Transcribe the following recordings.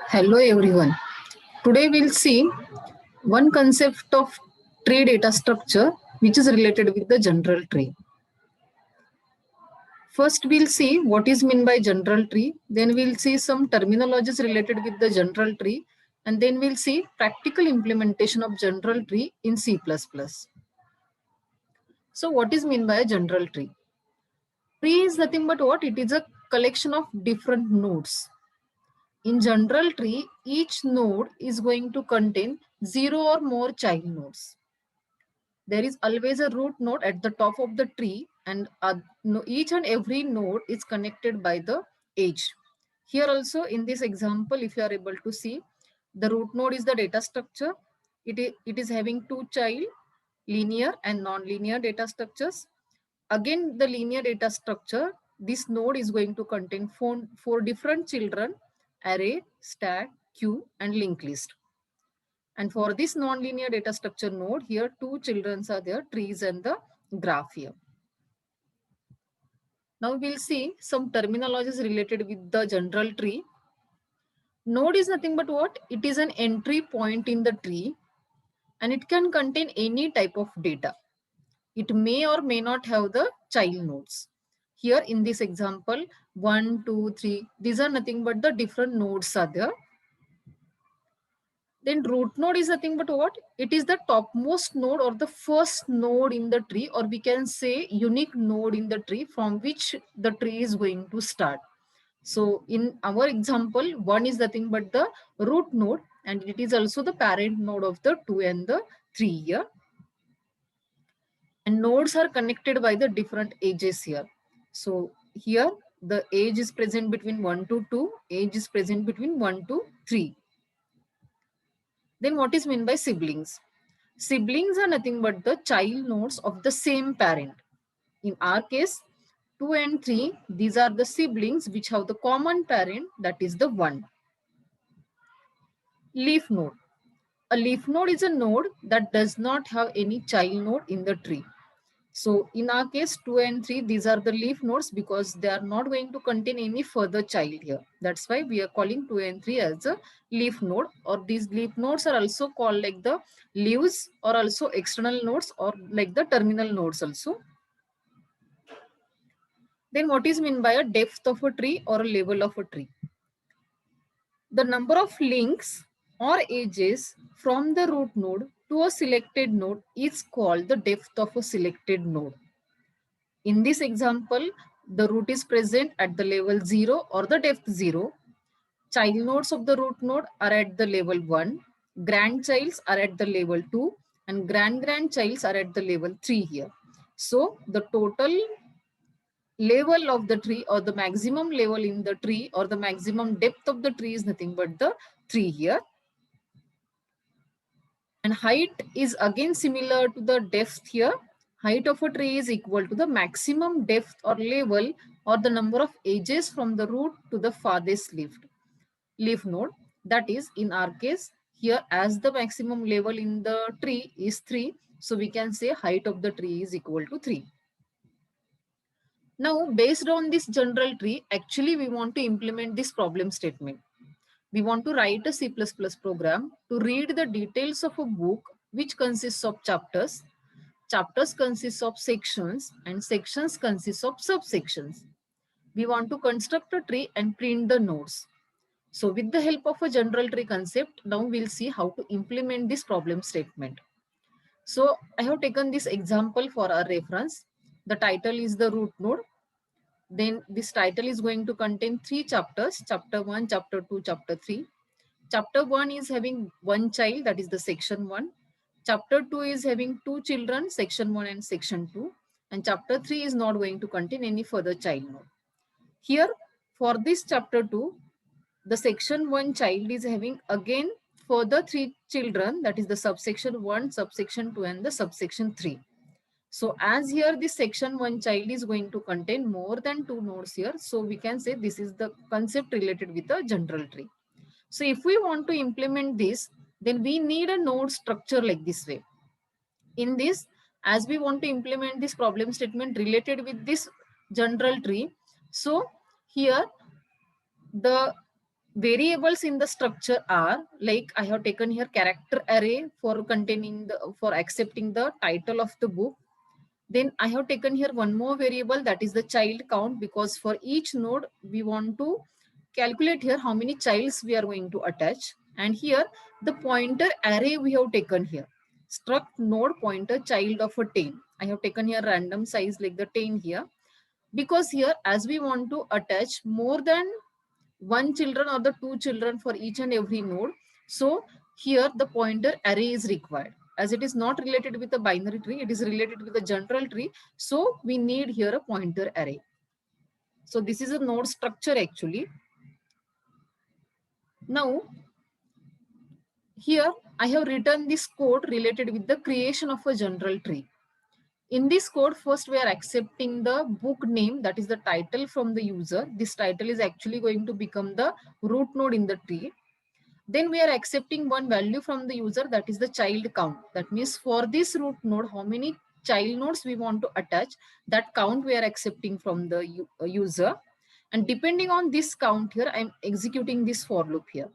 Hello everyone. Today we'll see one concept of tree data structure which is related with the general tree. First we'll see what is meant by general tree, then we'll see some terminologies related with the general tree, and then we'll see practical implementation of general tree in C++. So what is meant by a general tree? Tree is nothing but what? It is a collection of different nodes. In general tree, each node is going to contain 0 or more child nodes. There is always a root node at the top of the tree, and each and every node is connected by the edge. Here also in this example, if you are able to see, the root node is the data structure. It is having two child, linear and non-linear data structures. Again, the linear data structure, this node is going to contain four different children: array, stack, queue, and linked list. And for this nonlinear data structure node, here two children are there, trees and the graph here. Now we'll see some terminologies related with the general tree. Node is nothing but what? It is an entry point in the tree, and it can contain any type of data. It may or may not have the child nodes. Here in this example, 1, 2, 3, these are nothing but the different nodes are there. Then root node is nothing but what? It is the topmost node or the first node in the tree, or we can say unique node in the tree from which the tree is going to start. So in our example, 1 is nothing but the root node, and it is also the parent node of the 2 and the 3 here. And nodes are connected by the different edges here. So here the edge is present between 1 to 2, edge is present between 1 to 3. Then what is meant by siblings? Siblings are nothing but the child nodes of the same parent. In our case, 2 and 3, these are the siblings which have the common parent, that is the 1. Leaf node. A leaf node is a node that does not have any child node in the tree. So in our case, 2 and 3, these are the leaf nodes because they are not going to contain any further child here. That's why we are calling 2 and 3 as a leaf node, or these leaf nodes are also called like the leaves, or also external nodes, or like the terminal nodes also. Then what is meant by a depth of a tree or a level of a tree? The number of links or edges from the root node to a selected node is called the depth of a selected node. In this example, the root is present at the level 0 or the depth 0. Child nodes of the root node are at the level 1. Grandchilds are at the level 2. And grandchilds are at the level 3 here. So the total level of the tree, or the maximum level in the tree, or the maximum depth of the tree is nothing but the 3 here. And height is again similar to the depth here. Height of a tree is equal to the maximum depth or level, or the number of edges from the root to the farthest leaf node. That is, in our case, here as the maximum level in the tree is 3, so we can say height of the tree is equal to 3. Now, based on this general tree, actually we want to implement this problem statement. We want to write a C++ program to read the details of a book which consists of chapters. Chapters consist of sections, and sections consist of subsections. We want to construct a tree and print the nodes. So with the help of a general tree concept, now we'll see how to implement this problem statement. So I have taken this example for our reference. The title is the root node. Then this title is going to contain 3 chapters: chapter 1, chapter 2, chapter 3. Chapter 1 is having one child, that is the section 1. Chapter 2 is having 2 children, section 1 and section 2. And chapter 3 is not going to contain any further child node. Here, for this chapter 2, the section 1 child is having again further 3 children, that is the subsection 1, subsection 2 and the subsection 3. So as here this section 1 child is going to contain more than 2 nodes here, so we can say this is the concept related with the general tree. So if we want to implement this, then we need a node structure like this way. In this, as we want to implement this problem statement related with this general tree, so here the Variables in the structure are like I have taken here character array for containing the for accepting the title of the book. Then I have taken here one more variable, that is the child count, because for each node we want to calculate here how many childs we are going to attach. And here the pointer array we have taken here. Struct node pointer child of a 10. I have taken here random size like the 10 here, because here as we want to attach more than one children or the two children for each and every node. So here the pointer array is required. As it is not related with the binary tree, it is related with the general tree. So we need here a pointer array. So this is a node structure actually. Now here I have written this code related with the creation of a general tree. In this code, first we are accepting the book name, that is the title from the user. This title is actually going to become the root node in the tree. Then we are accepting one value from the user, that is the child count. That means for this root node, how many child nodes we want to attach, that count we are accepting from the user. And depending on this count here, I'm executing this for loop here.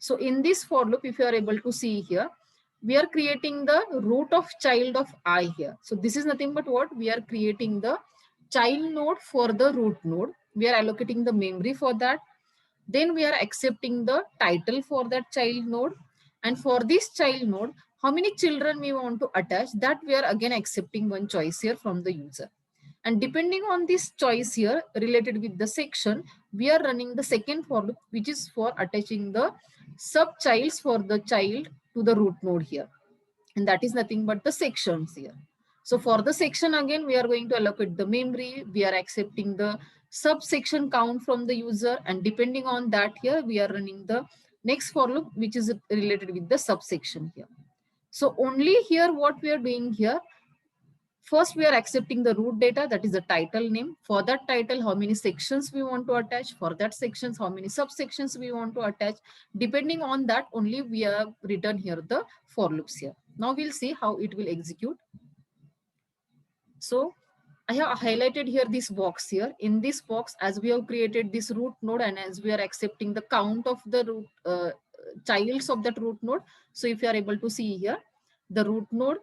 So in this for loop, if you are able to see here, we are creating the root of child of I here. So this is nothing but what? We are creating the child node for the root node. We are allocating the memory for that. Then we are accepting the title for that child node. And for this child node, how many children we want to attach, that we are again accepting one choice here from the user. And depending on this choice here related with the section, we are running the second for loop, which is for attaching the sub childs for the child to the root node here. And that is nothing but the sections here. So for the section again, we are going to allocate the memory. We are accepting the subsection count from the user, and depending on that here, we are running the next for loop, which is related with the subsection here. So only here what we are doing here, first we are accepting the root data, that is the title name. For that title, how many sections we want to attach. For that sections, how many subsections we want to attach. Depending on that only we have written here the for loops here. Now we'll see how it will execute. So I have highlighted here this box here. In this box, as we have created this root node and as we are accepting the count of the root childs of that root node. So if you are able to see here, the root node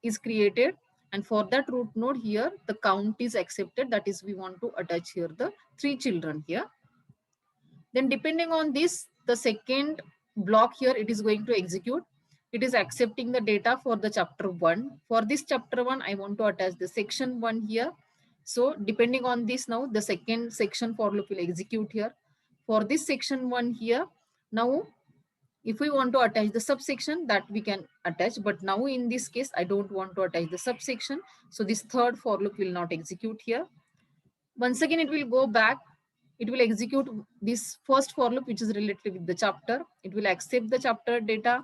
is created, and for that root node here, the count is accepted. That is, we want to attach here the 3 children here. Then depending on this, the second block here, it is going to execute. It is accepting the data for the chapter 1. For this chapter 1, I want to attach the section 1 here. So depending on this now, the second section for loop will execute here. For this section 1 here, now if we want to attach the subsection, that we can attach, but now in this case, I don't want to attach the subsection. So this third for loop will not execute here. Once again, it will go back. It will execute this first for loop, which is related with the chapter. It will accept the chapter data.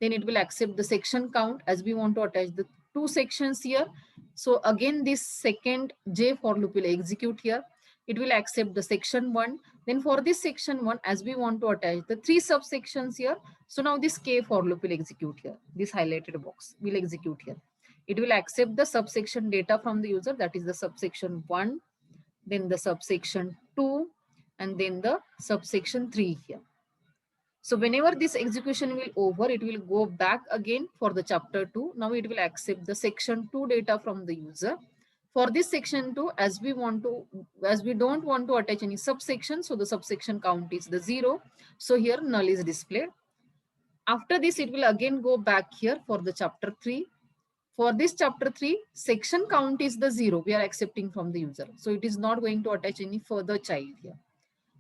Then it will accept the section count as we want to attach the 2 sections here. So again, this second J for loop will execute here. It will accept the section 1. Then for this section 1, as we want to attach the 3 subsections here. So now this K for loop will execute here. This highlighted box will execute here. It will accept the subsection data from the user, that is the subsection 1, then the subsection 2, and then the subsection 3 here. So whenever this execution will over, it will go back again for the chapter 2. Now it will accept the section 2 data from the user. For this section 2, as we don't want to attach any subsection, so the subsection count is the 0. So here null is displayed. After this, it will again go back here for the chapter 3. For this chapter 3, section count is the 0. We are accepting from the user. So it is not going to attach any further child here.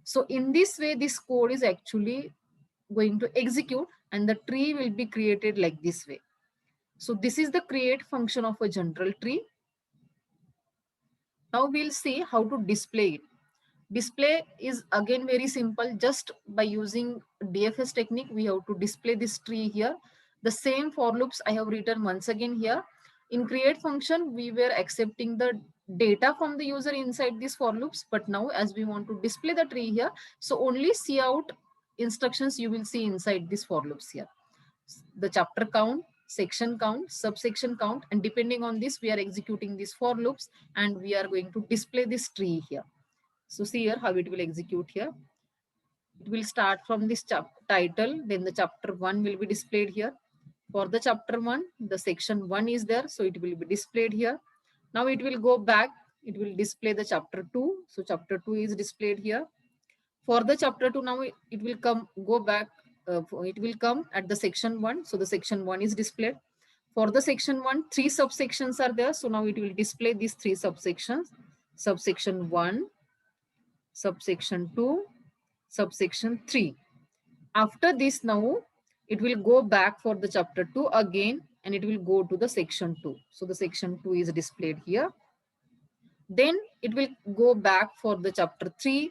So in this way, this code is actually going to execute and the tree will be created like this way. So this is the create function of a general tree. Now we'll see how to display it. Display is again very simple. Just by using DFS technique, we have to display this tree here. The same for loops I have written once again here. In create function, we were accepting the data from the user inside these for loops. But now as we want to display the tree here, so only cout instructions you will see inside these for loops here. The chapter count, section count, subsection count, and depending on this, we are executing these for loops and we are going to display this tree here. So see here how it will execute here. It will start from this title, then the chapter 1 will be displayed here. For the chapter 1, the section 1 is there, so it will be displayed here. Now it will go back, it will display the chapter 2. So chapter 2 is displayed here. For the chapter 2, now it will go back, it will come at the section 1. So the section 1 is displayed. For the section 1, 3 subsections are there. So now it will display these 3 subsections. Subsection 1, subsection 2, subsection 3. After this, now it will go back for the chapter 2 again, and it will go to the section 2. So the section 2 is displayed here. Then it will go back for the chapter 3.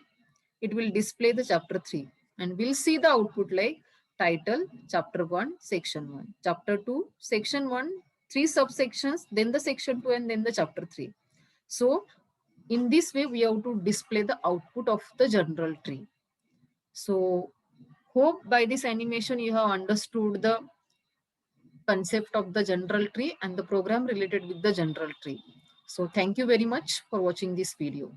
It will display the chapter 3, and we'll see the output like title, chapter 1, section 1, chapter 2, section 1, 3 subsections, then the section 2, and then the chapter 3. So in this way, we have to display the output of the general tree. So hope by this animation you have understood the concept of the general tree and the program related with the general tree. So thank you very much for watching this video.